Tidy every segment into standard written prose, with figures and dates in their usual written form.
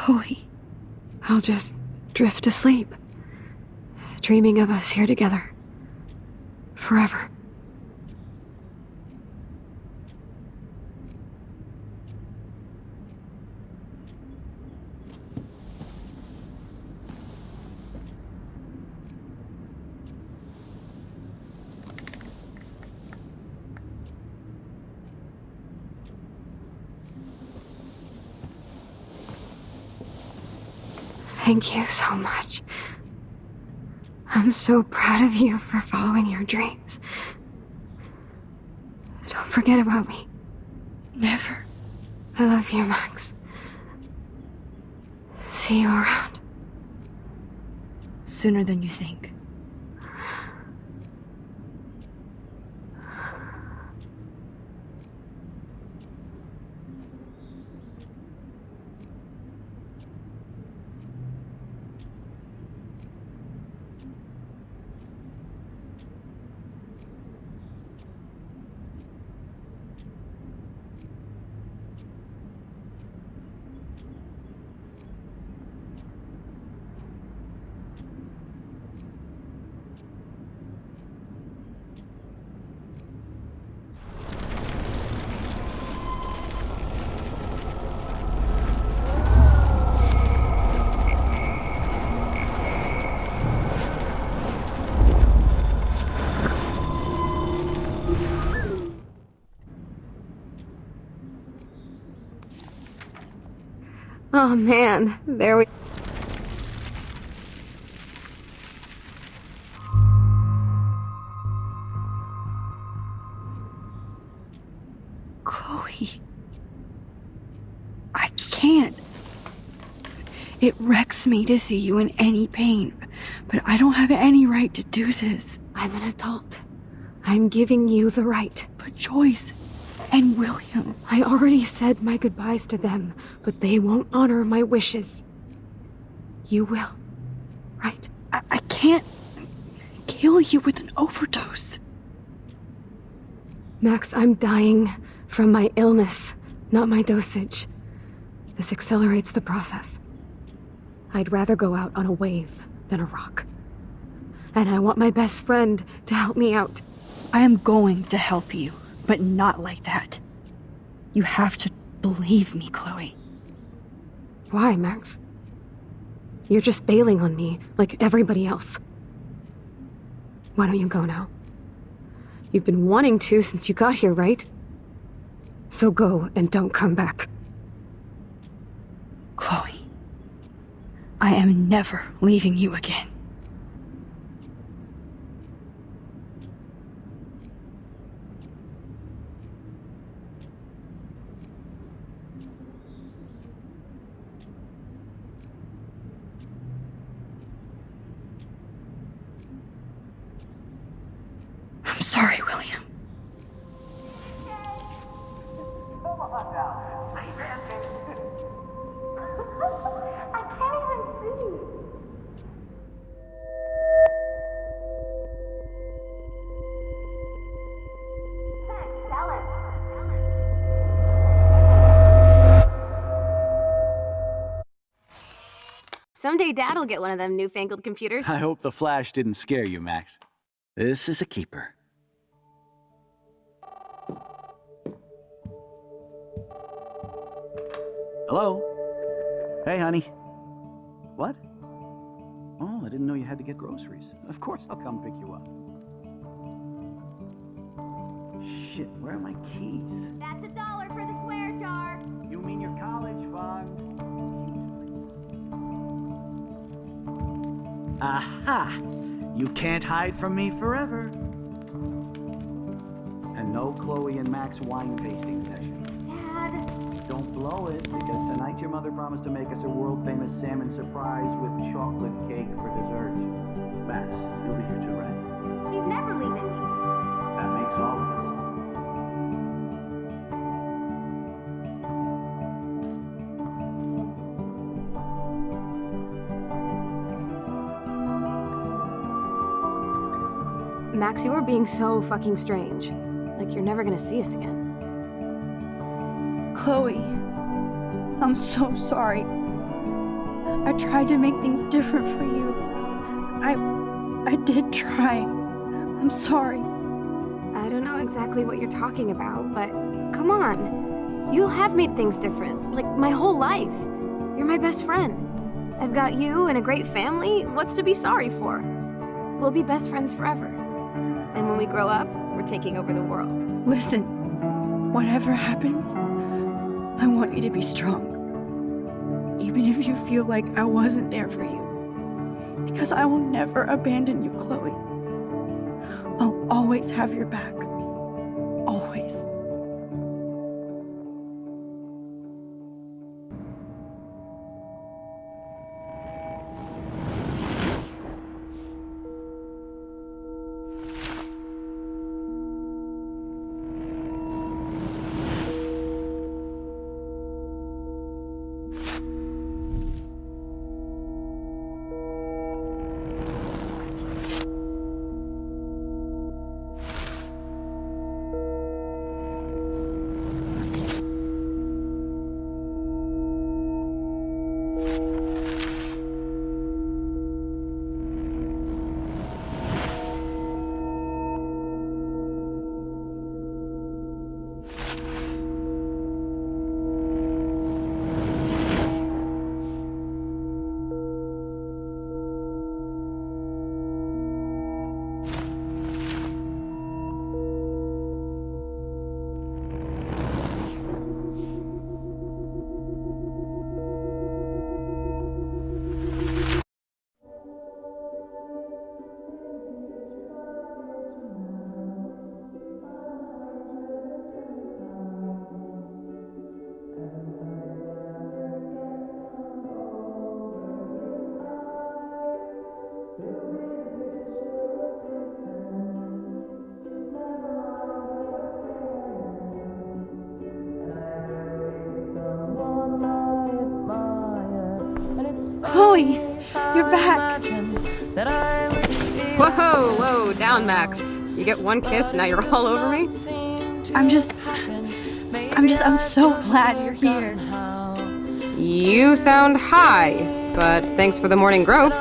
Chloe. I'll just drift to sleep, dreaming of us here together. Forever. Thank you so much. I'm so proud of you for following your dreams. Don't forget about me. Never. I love you, Max. See you around. Sooner than you think. Oh man, there we... Chloe. I can't. It wrecks me to see you in any pain, but I don't have any right to do this. I'm an adult. I'm giving you the right. But Joyce and William... I already said my goodbyes to them, but they won't honor my wishes. You will, right? I can't kill you with an overdose. Max, I'm dying from my illness, not my dosage. This accelerates the process. I'd rather go out on a wave than a rock. And I want my best friend to help me out. I am going to help you, but not like that. You have to believe me, Chloe. Why, Max? You're just bailing on me, like everybody else. Why don't you go now? You've been wanting to since you got here, right? So go and don't come back. Chloe, I am never leaving you again. I'm sorry, William. Someday Dad'll get one of them newfangled computers. I hope the flash didn't scare you, Max. This is a keeper. Hello? Hey, honey. What? Oh, I didn't know you had to get groceries. Of course I'll come pick you up. Shit, where are my keys? That's $1 for the square jar. You mean your college fund? Aha! You can't hide from me forever. And no Chloe and Max wine tasting session. Dad. Don't blow it, because tonight your mother promised to make us a world-famous salmon surprise with chocolate cake for dessert. Max, you'll be here too, right? She's never leaving me. That makes all of us. Max, you are being so fucking strange. Like you're never gonna see us again. Chloe, I'm so sorry. I tried to make things different for you. I did try. I'm sorry. I don't know exactly what you're talking about, but come on. You have made things different, like my whole life. You're my best friend. I've got you and a great family. What's to be sorry for? We'll be best friends forever. And when we grow up, we're taking over the world. Listen, whatever happens, I want you to be strong. Even if you feel like I wasn't there for you. Because I will never abandon you, Chloe. I'll always have your back. Always. Chloe, you're back. Whoa, down, Max. You get one kiss, now you're all over me? I'm so glad you're here. You sound high, but thanks for the morning grope.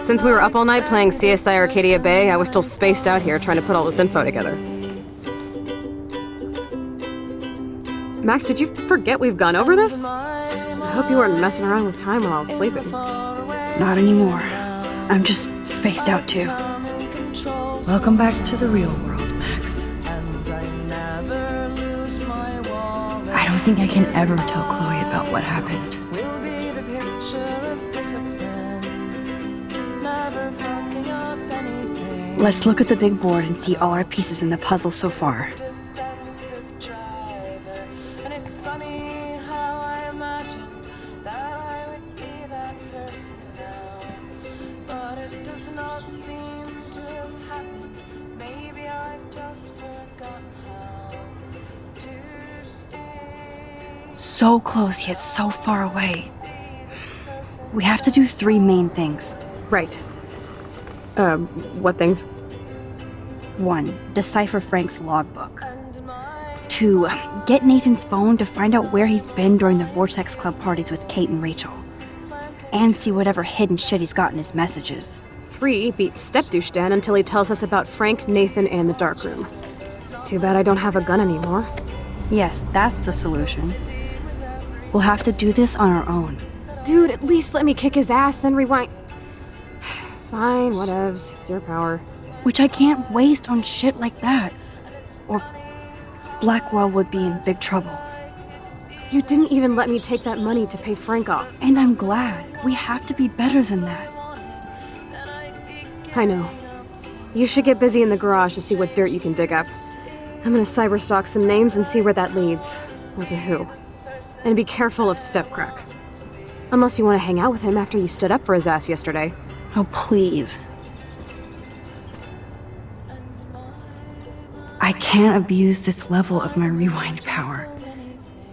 Since we were up all night playing CSI Arcadia Bay, I was still spaced out here trying to put all this info together. Max, did you forget we've gone over this? I hope you weren't messing around with time while I was sleeping. Not anymore. I'm just spaced out too. Welcome back to the real world, Max. I don't think I can ever tell Chloe about what happened. Let's look at the big board and see all our pieces in the puzzle so far. So close yet so far away. We have to do 3 main things. Right. What things? 1. Decipher Frank's logbook. 2. Get Nathan's phone to find out where he's been during the Vortex Club parties with Kate and Rachel. And see whatever hidden shit he's got in his messages. 3. Beat Stepdouche Dan until he tells us about Frank, Nathan, and the darkroom. Too bad I don't have a gun anymore. Yes, that's the solution. We'll have to do this on our own. Dude, at least let me kick his ass, then rewind. Fine, whatevs. It's your power. Which I can't waste on shit like that. Or Blackwell would be in big trouble. You didn't even let me take that money to pay Frank off. And I'm glad. We have to be better than that. I know. You should get busy in the garage to see what dirt you can dig up. I'm gonna cyberstalk some names and see where that leads. Or to who. And be careful of Stepcrack. Unless you want to hang out with him after you stood up for his ass yesterday. Oh, please. I can't abuse this level of my rewind power.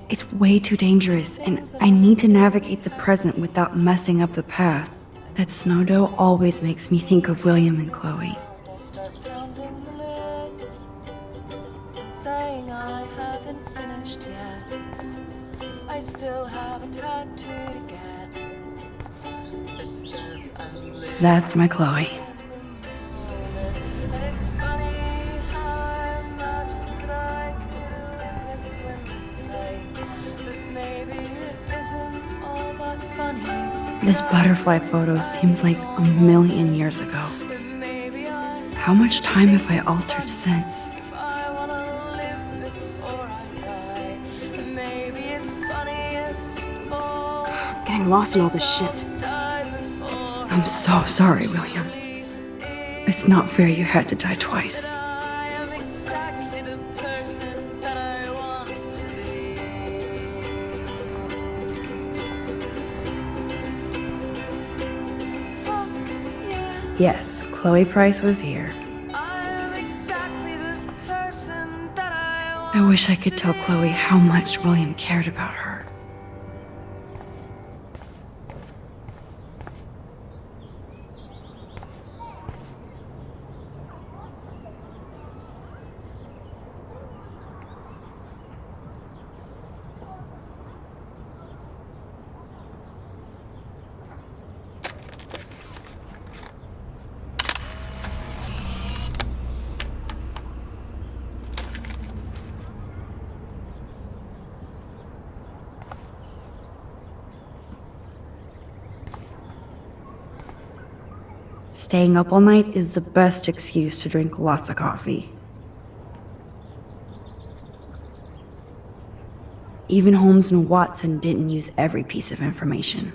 It's way too dangerous, and I need to navigate the present without messing up the past. That Snowdoe always makes me think of William and Chloe. Saying I haven't finished yet. I still have a tattoo to get. That's my Chloe. And it's funny how I imagined that I could live this windless way. But maybe it isn't all that funny. This butterfly photo seems like a million years ago. But maybe I How much time have I altered since? if I wanna live before I die. And maybe it's funniest of all. I'm getting lost in all this shit. Die before I'm so sorry, William. It's not fair you had to die twice. I am exactly the person that I want to be. Fuck yes, Yes, Chloe Price was here. I am exactly the person that I want. I wish I could tell Chloe how much William cared about her. Staying up all night is the best excuse to drink lots of coffee. Even Holmes and Watson didn't use every piece of information.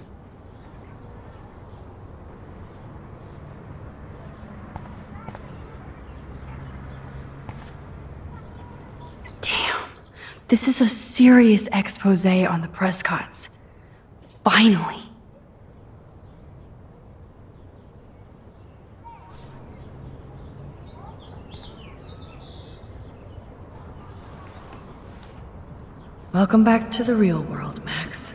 Damn, this is a serious expose on the Prescotts. Finally. Welcome back to the real world, Max.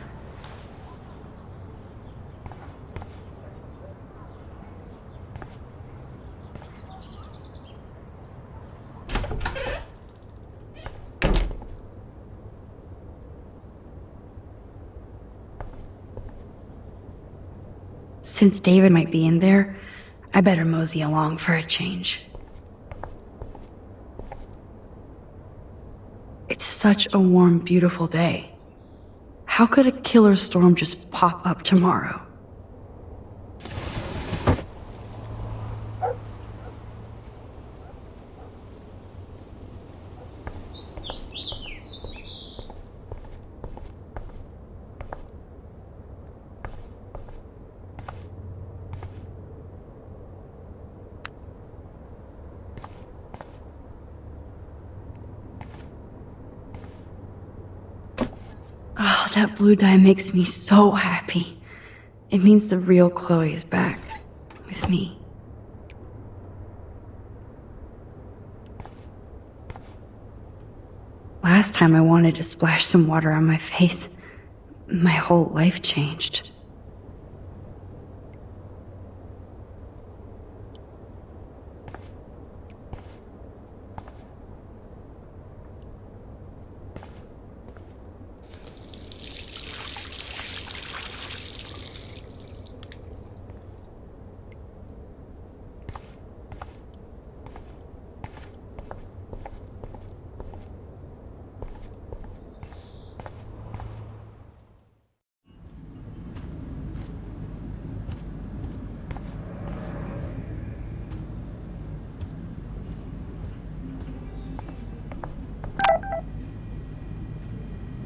Since David might be in there, I better mosey along for a change. It's such a warm, beautiful day. How could a killer storm just pop up tomorrow? Oh, that blue dye makes me so happy. It means the real Chloe is back with me. Last time I wanted to splash some water on my face, my whole life changed.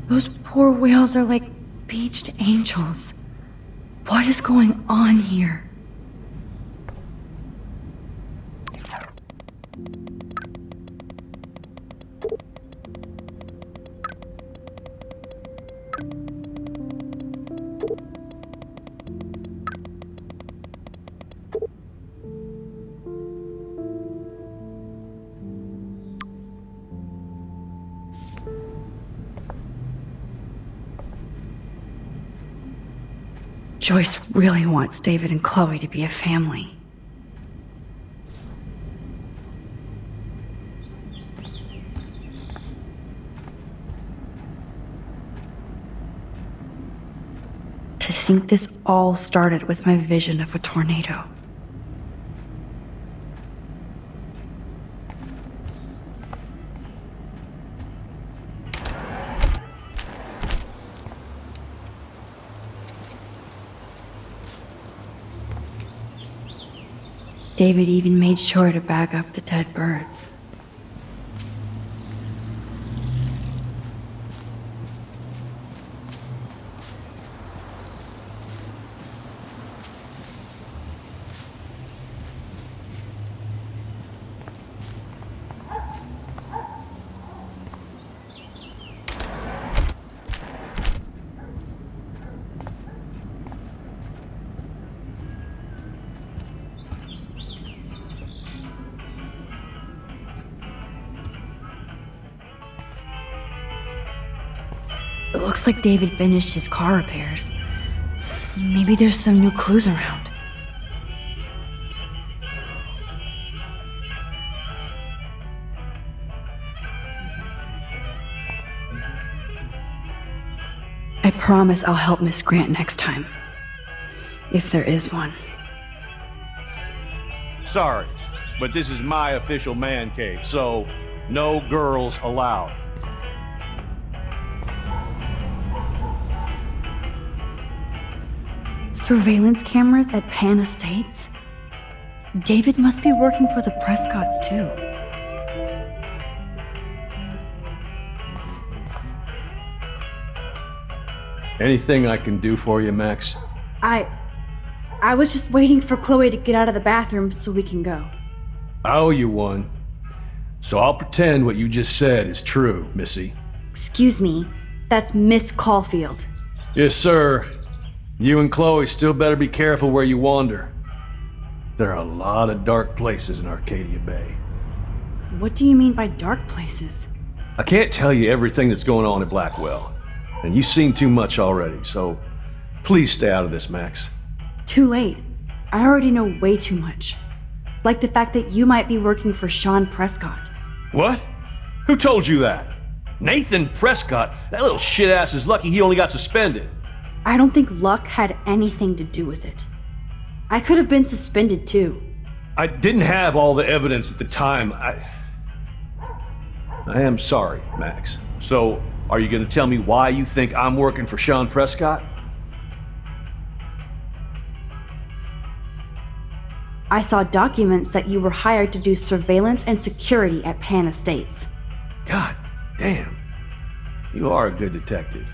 Those poor whales are like beached angels. What is going on here? Joyce really wants David and Chloe to be a family. To think this all started with my vision of a tornado. David even made sure to bag up the dead birds. It looks like David finished his car repairs. Maybe there's some new clues around. I promise I'll help Miss Grant next time. If there is one. Sorry, but this is my official man cave, so no girls allowed. Surveillance cameras at Pan Estates? David must be working for the Prescotts too. Anything I can do for you, Max? I was just waiting for Chloe to get out of the bathroom so we can go. I owe you one. So I'll pretend what you just said is true, Missy. Excuse me, that's Miss Caulfield. Yes, sir. You and Chloe still better be careful where you wander. There are a lot of dark places in Arcadia Bay. What do you mean by dark places? I can't tell you everything that's going on at Blackwell, and you've seen too much already, so please stay out of this, Max. Too late. I already know way too much. Like the fact that you might be working for Sean Prescott. What? Who told you that? Nathan Prescott? That little shit-ass is lucky he only got suspended. I don't think luck had anything to do with it. I could have been suspended too. I didn't have all the evidence at the time. I am sorry, Max. So, are you gonna tell me why you think I'm working for Sean Prescott? I saw documents that you were hired to do surveillance and security at Pan Estates. God damn. You are a good detective.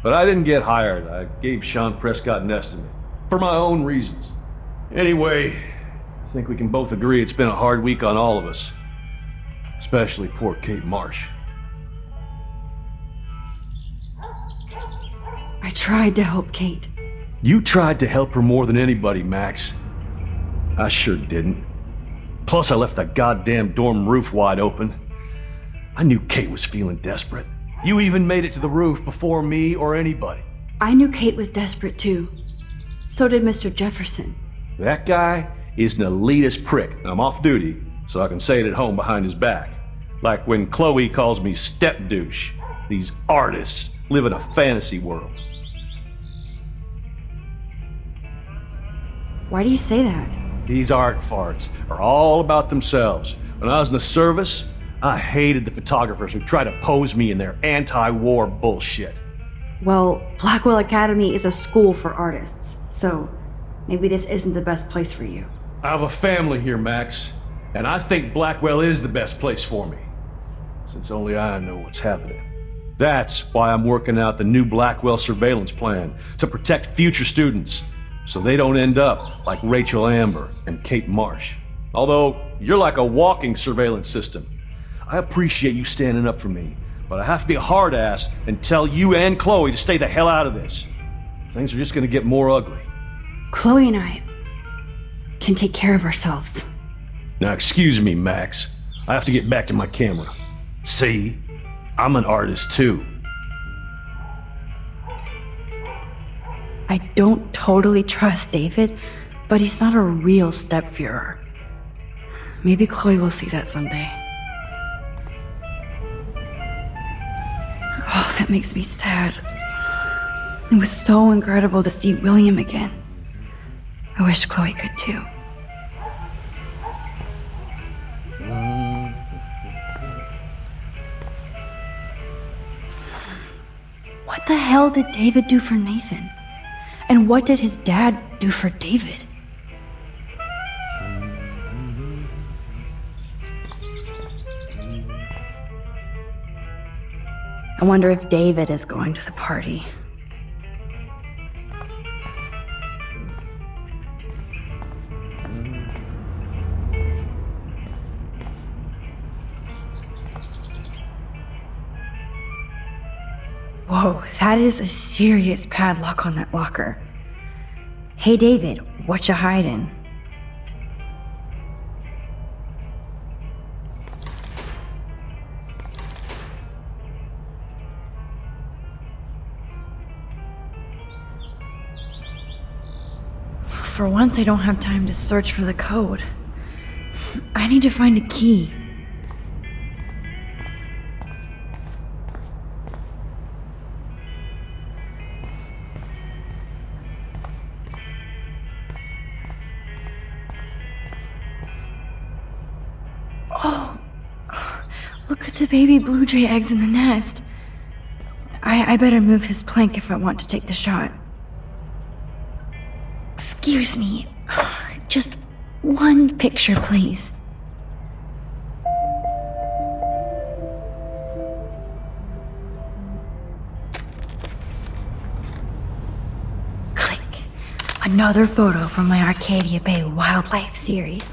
But I didn't get hired. I gave Sean Prescott an estimate. For my own reasons. Anyway, I think we can both agree it's been a hard week on all of us. Especially poor Kate Marsh. I tried to help Kate. You tried to help her more than anybody, Max. I sure didn't. Plus, I left the goddamn dorm roof wide open. I knew Kate was feeling desperate. You even made it to the roof before me or anybody. I knew Kate was desperate too. So did Mr. Jefferson. That guy is an elitist prick. I'm off duty, so I can say it at home behind his back. Like when Chloe calls me step douche. These artists live in a fantasy world. Why do you say that? These art farts are all about themselves. When I was in the service, I hated the photographers who try to pose me in their anti-war bullshit. Well, Blackwell Academy is a school for artists, so maybe this isn't the best place for you. I have a family here, Max, and I think Blackwell is the best place for me, since only I know what's happening. That's why I'm working out the new Blackwell surveillance plan, to protect future students, so they don't end up like Rachel Amber and Kate Marsh. Although, you're like a walking surveillance system. I appreciate you standing up for me, but I have to be a hard ass and tell you and Chloe to stay the hell out of this. Things are just gonna get more ugly. Chloe and I can take care of ourselves. Now excuse me, Max. I have to get back to my camera. See? I'm an artist too. I don't totally trust David, but he's not a real stepfuhrer. Maybe Chloe will see that someday. Oh, that makes me sad. It was so incredible to see William again. I wish Chloe could too. What the hell did David do for Nathan? And what did his dad do for David? I wonder if David is going to the party. Whoa, that is a serious padlock on that locker. Hey David, what you hiding? For once, I don't have time to search for the code. I need to find a key. Oh, look at the baby blue jay eggs in the nest. I better move his plank if I want to take the shot. Excuse me, just one picture, please. Click. Another photo from my Arcadia Bay Wildlife series.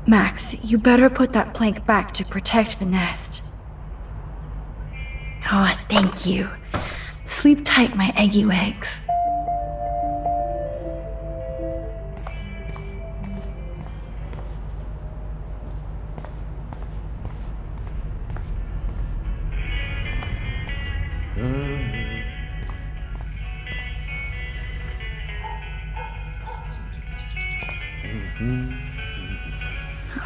Max, you better put that plank back to protect the nest. Oh, thank you. Sleep tight, my eggy legs.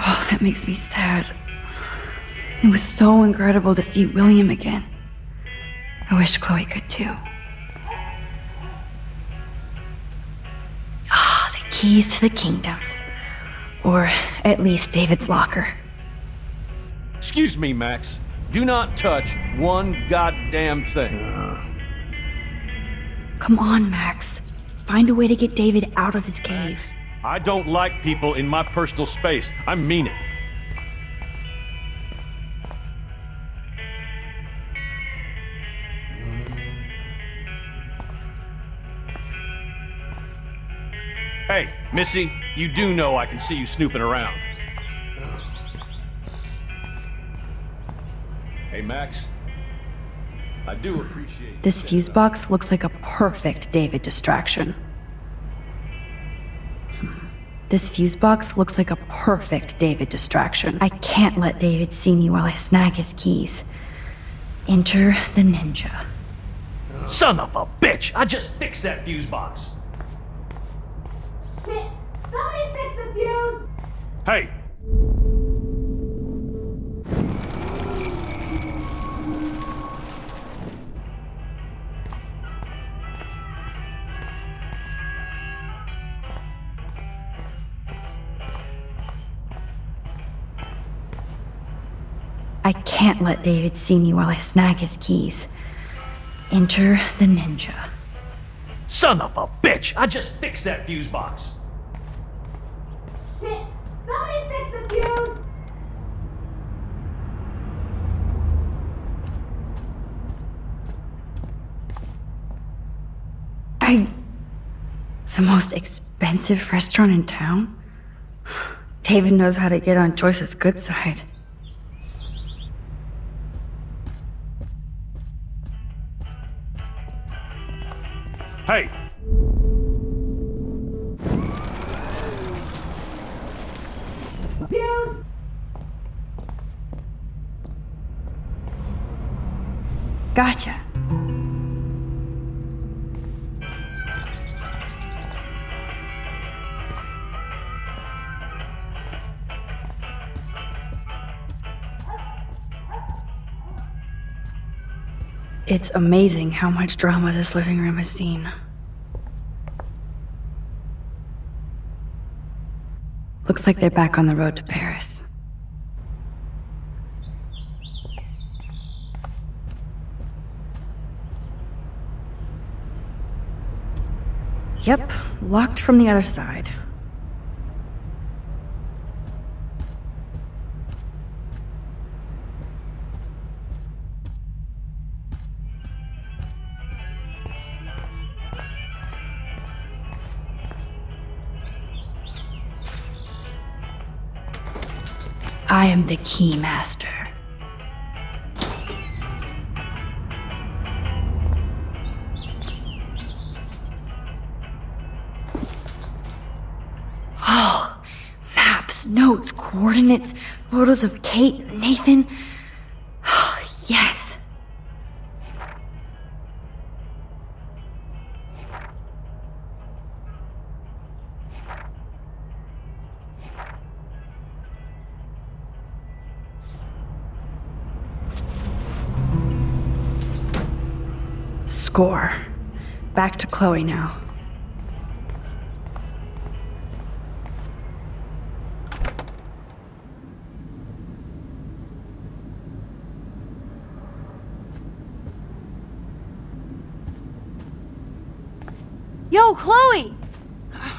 Oh, that makes me sad. It was so incredible to see William again. I wish Chloe could too. Ah, the keys to the kingdom. Or at least David's locker. Excuse me, Max. Do not touch one goddamn thing. Come on, Max. Find a way to get David out of his cave. I don't like people in my personal space. I mean it. Hey, Missy, you do know I can see you snooping around. Hey, Max. I do appreciate This fuse box looks like a perfect David distraction. This fuse box looks like a perfect David distraction. I can't let David see me while I snag his keys. Enter the ninja. Son of a bitch! I just fixed that fuse box. Shit! Somebody fix the fuse! Hey! I can't let David see me while I snag his keys. Enter the ninja. Son of a bitch! I just fixed that fuse box. Shit! Somebody fix the fuse! The most expensive restaurant in town? David knows how to get on Joyce's good side. Hey! Fuse! Gotcha. It's amazing how much drama this living room has seen. Looks like they're back on the road to Paris. Yep, locked from the other side. I am the key master. Oh, maps, notes, coordinates, photos of Kate, Nathan. Oh, yes. Score. Back to Chloe now. Yo, Chloe!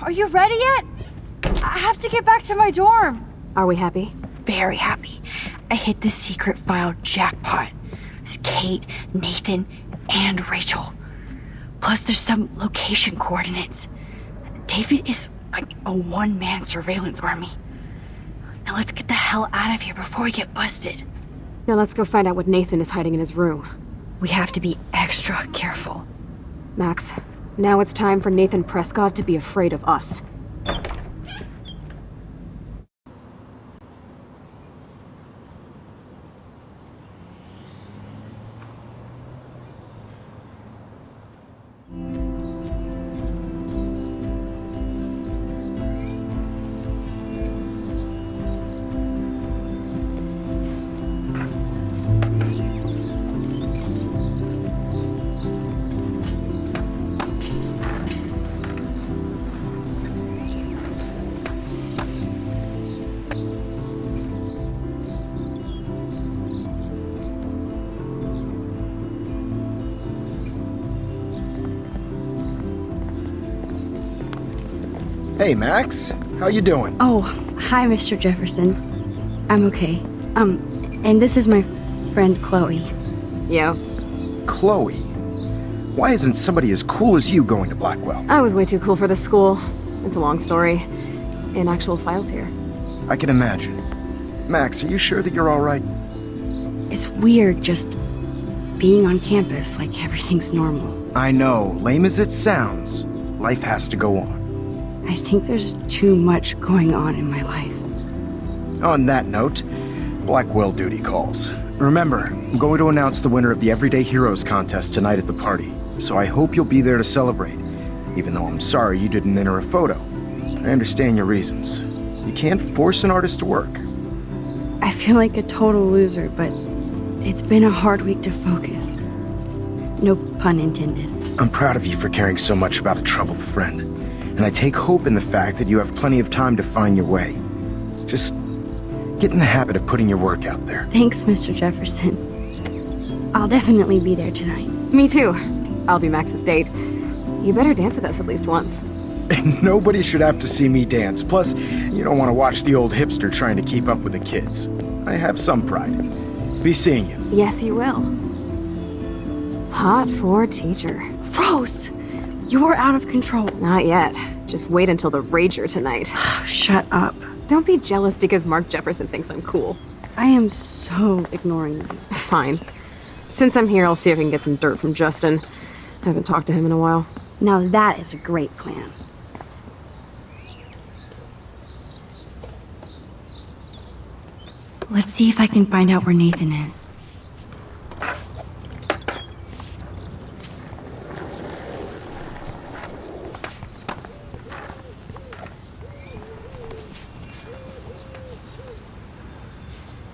Are you ready yet? I have to get back to my dorm. Are we happy? Very happy. I hit the secret file jackpot. It's Kate, Nathan, and Rachel. Plus there's some location coordinates. David is like a one-man surveillance army. Now let's get the hell out of here before we get busted. Now let's go find out what Nathan is hiding in his room. We have to be extra careful. Max, now it's time for Nathan Prescott to be afraid of us. Hey, Max. How you doing? Oh, hi, Mr. Jefferson. I'm okay. And this is my friend Chloe. Yeah, Chloe. Why isn't somebody as cool as you going to Blackwell? I was way too cool for this school. It's a long story. In actual files here. I can imagine. Max, are you sure that you're all right? It's weird just being on campus like everything's normal. I know, lame as it sounds, life has to go on. I think there's too much going on in my life. On that note, Blackwell duty calls. Remember, I'm going to announce the winner of the Everyday Heroes contest tonight at the party, so I hope you'll be there to celebrate, even though I'm sorry you didn't enter a photo. I understand your reasons. You can't force an artist to work. I feel like a total loser, but it's been a hard week to focus. No pun intended. I'm proud of you for caring so much about a troubled friend, and I take hope in the fact that you have plenty of time to find your way. Just get in the habit of putting your work out there. Thanks, Mr. Jefferson. I'll definitely be there tonight. Me too. I'll be Max's date. You better dance with us at least once. And nobody should have to see me dance. Plus, you don't want to watch the old hipster trying to keep up with the kids. I have some pride. Be seeing you. Yes, you will. Hot for teacher. Rose! You're out of control. Not yet. Just wait until the rager tonight. Shut up. Don't be jealous because Mark Jefferson thinks I'm cool. I am so ignoring you. Fine. Since I'm here, I'll see if I can get some dirt from Justin. I haven't talked to him in a while. Now that is a great plan. Let's see if I can find out where Nathan is.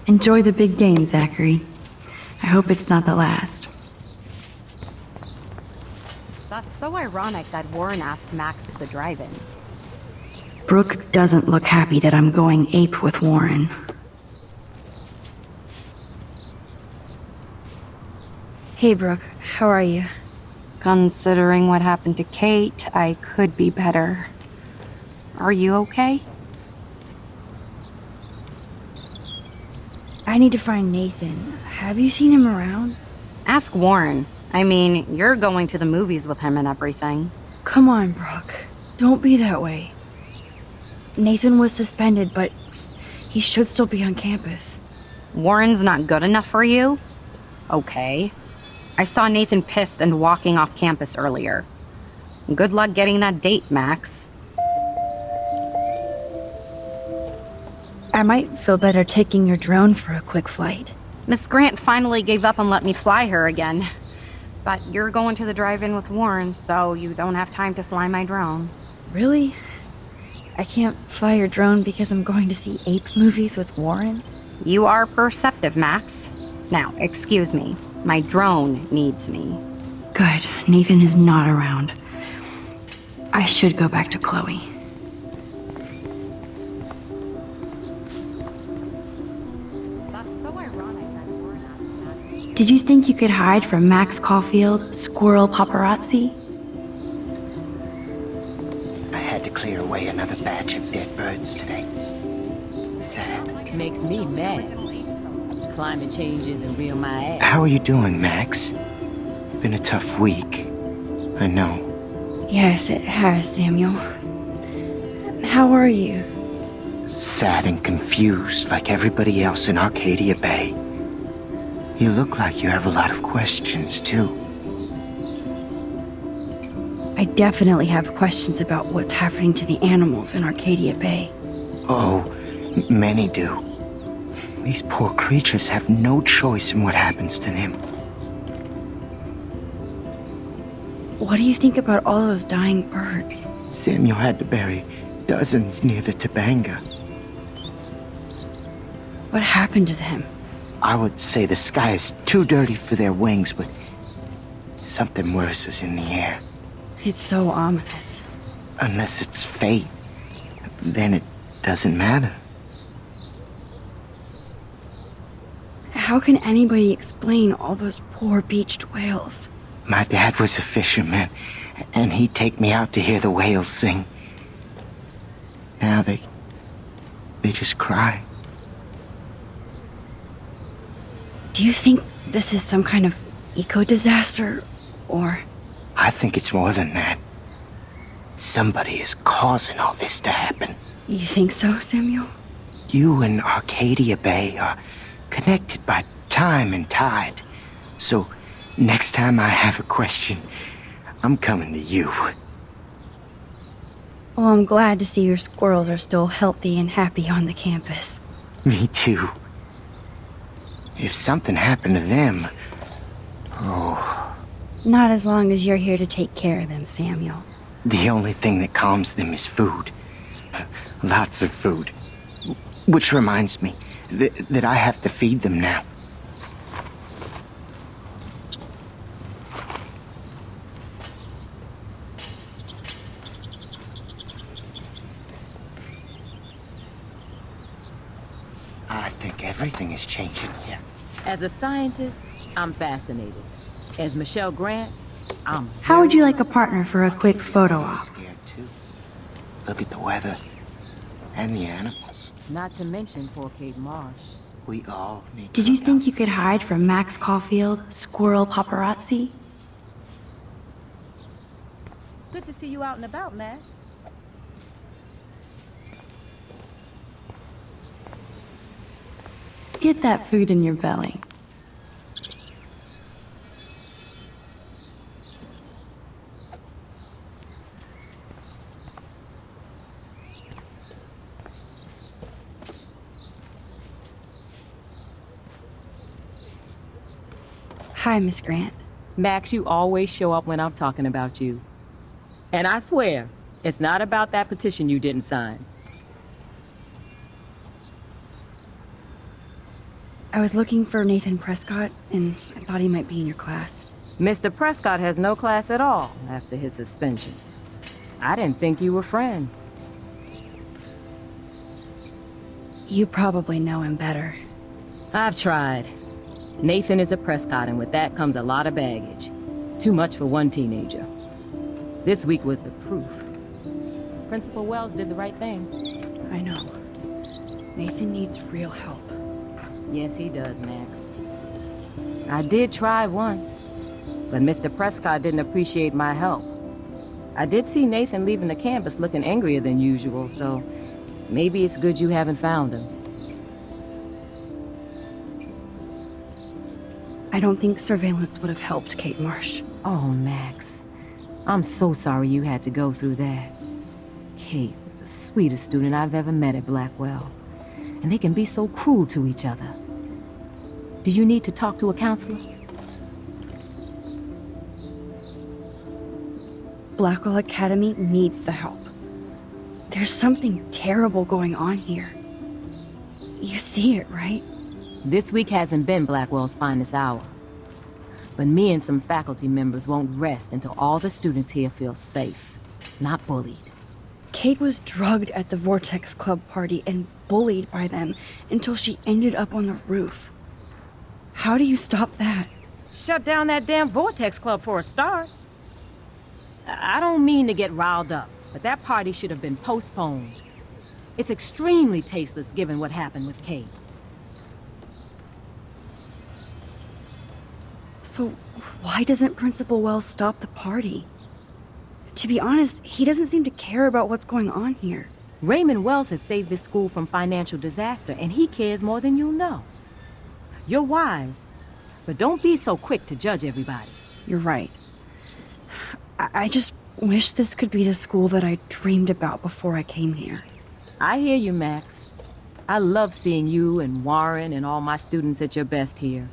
Enjoy the big game, Zachary. I hope it's not the last. That's so ironic that Warren asked Max to the drive-in. Brooke doesn't look happy that I'm going ape with Warren. Hey, Brooke. How are you? Considering what happened to Kate, I could be better. Are you okay? I need to find Nathan. Have you seen him around? Ask Warren. I mean, you're going to the movies with him and everything. Come on, Brooke. Don't be that way. Nathan was suspended, but he should still be on campus. Warren's not good enough for you? Okay. I saw Nathan pissed and walking off campus earlier. Good luck getting that date, Max. I might feel better taking your drone for a quick flight. Miss Grant finally gave up and let me fly her again. But you're going to the drive-in with Warren, so you don't have time to fly my drone. Really? I can't fly your drone because I'm going to see ape movies with Warren? You are perceptive, Max. Now, excuse me. My drone needs me. Good. Nathan is not around. I should go back to Chloe. That's so ironic that Warren asked Max. Did you think you could hide from Max Caulfield, squirrel paparazzi? I had to clear away another batch of dead birds today. Sad. Makes me mad. Climate change isn't real my ass. How are you doing, Max? Been a tough week. I know. Yes, it has, Samuel. How are you? Sad and confused like everybody else in Arcadia Bay. You look like you have a lot of questions, too. I definitely have questions about what's happening to the animals in Arcadia Bay. Oh, many do. These poor creatures have no choice in what happens to them. What do you think about all those dying birds? Samuel had to bury dozens near the Tabanga. What happened to them? I would say the sky is too dirty for their wings, but something worse is in the air. It's so ominous. Unless it's fate, then it doesn't matter. How can anybody explain all those poor beached whales? My dad was a fisherman, and he'd take me out to hear the whales sing. Now they just cry. Do you think this is some kind of eco-disaster, or... I think it's more than that. Somebody is causing all this to happen. You think so, Samuel? You and Arcadia Bay are connected by time and tide. So, next time I have a question, I'm coming to you. Well, I'm glad to see your squirrels are still healthy and happy on the campus. Me too. If something happened to them... Oh... Not as long as you're here to take care of them, Samuel. The only thing that calms them is food. Lots of food. Which reminds me that I have to feed them now. I think everything is changing here. As a scientist, I'm fascinated. As Michelle Grant, I'm... How would you like a partner for a quick photo op? Scared too. Look at the weather and the animals. Not to mention poor Kate Marsh. We all need. Did you think you could hide from Max Caulfield, squirrel paparazzi? Good to see you out and about, Max. Get that food in your belly. Hi, Miss Grant. Max, you always show up when I'm talking about you. And I swear, it's not about that petition you didn't sign. I was looking for Nathan Prescott, and I thought he might be in your class. Mr. Prescott has no class at all after his suspension. I didn't think you were friends. You probably know him better. I've tried. Nathan is a Prescott, and with that comes a lot of baggage. Too much for one teenager. This week was the proof. Principal Wells did the right thing. I know. Nathan needs real help. Yes, he does, Max. I did try once, but Mr. Prescott didn't appreciate my help. I did see Nathan leaving the campus looking angrier than usual, so maybe it's good you haven't found him. I don't think surveillance would have helped Kate Marsh. Oh, Max. I'm so sorry you had to go through that. Kate was the sweetest student I've ever met at Blackwell. And they can be so cruel to each other. Do you need to talk to a counselor? Blackwell Academy needs the help. There's something terrible going on here. You see it, right? This week hasn't been Blackwell's finest hour. But me and some faculty members won't rest until all the students here feel safe, not bullied. Kate was drugged at the Vortex Club party and bullied by them until she ended up on the roof. How do you stop that? Shut down that damn Vortex Club for a start. I don't mean to get riled up, but that party should have been postponed. It's extremely tasteless given what happened with Kate. So why doesn't Principal Wells stop the party? To be honest, he doesn't seem to care about what's going on here. Raymond Wells has saved this school from financial disaster, and he cares more than you know. You're wise, but don't be so quick to judge everybody. You're right. I just wish this could be the school that I dreamed about before I came here. I hear you, Max. I love seeing you and Warren and all my students at your best here.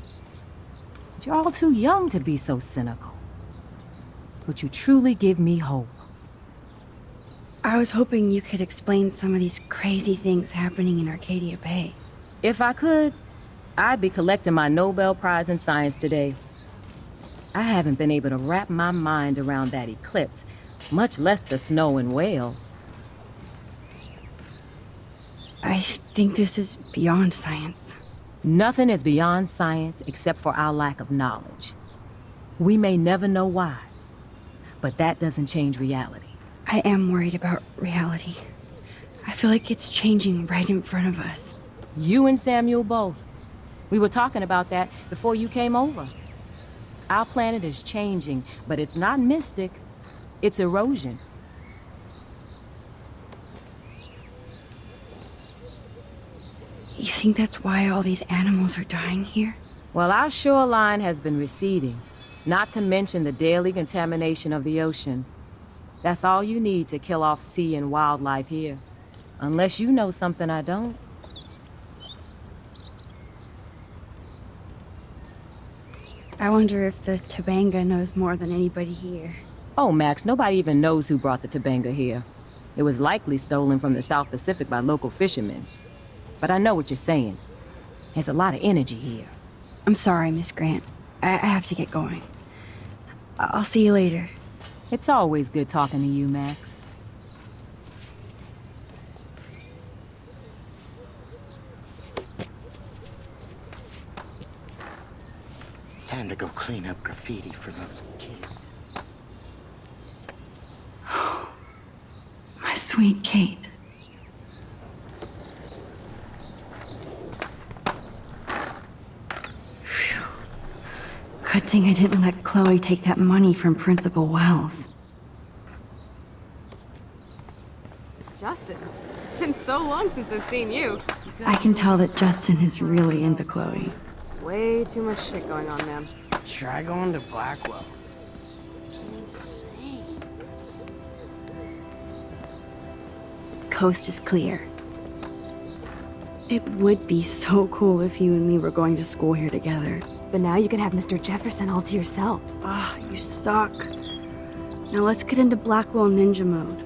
But you're all too young to be so cynical. But you truly give me hope. I was hoping you could explain some of these crazy things happening in Arcadia Bay. If I could, I'd be collecting my Nobel Prize in Science today. I haven't been able to wrap my mind around that eclipse, much less the snow in Wales. I think this is beyond science. Nothing is beyond science except for our lack of knowledge. We may never know why, but that doesn't change reality. I am worried about reality. I feel like it's changing right in front of us. You and Samuel both. We were talking about that before you came over. Our planet is changing, but it's not mystic. It's erosion. You think that's why all these animals are dying here? Well, our shoreline has been receding, not to mention the daily contamination of the ocean. That's all you need to kill off sea and wildlife here. Unless you know something I don't. I wonder if the Tobanga knows more than anybody here. Oh, Max, nobody even knows who brought the Tobanga here. It was likely stolen from the South Pacific by local fishermen. But I know what you're saying. There's a lot of energy here. I'm sorry, Miss Grant. I have to get going. I'll see you later. It's always good talking to you, Max. Time to go clean up graffiti from those kids. My sweet Kate. Phew. Good thing I didn't let Chloe take that money from Principal Wells. Justin, it's been so long since I've seen you. I can tell that Justin is really into Chloe. Way too much shit going on, man. Try going to Blackwell. Insane. Coast is clear. It would be so cool if you and me were going to school here together. But now you can have Mr. Jefferson all to yourself. Ah, you suck. Now let's get into Blackwell ninja mode.